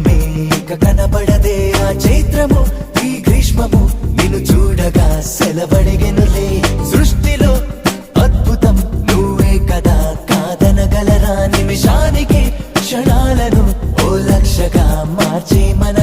దీపమే ఇక కనబడదే ఆ చైత్రము ఈ గ్రీష్మము నిన్ను చూడగా సెలవడిగెనులే సృష్టిలో అద్భుతం నువ్వే కదా కాదనగలరా నిమిషానికి క్షణాలను ఓ లక్షగా మార్చే మన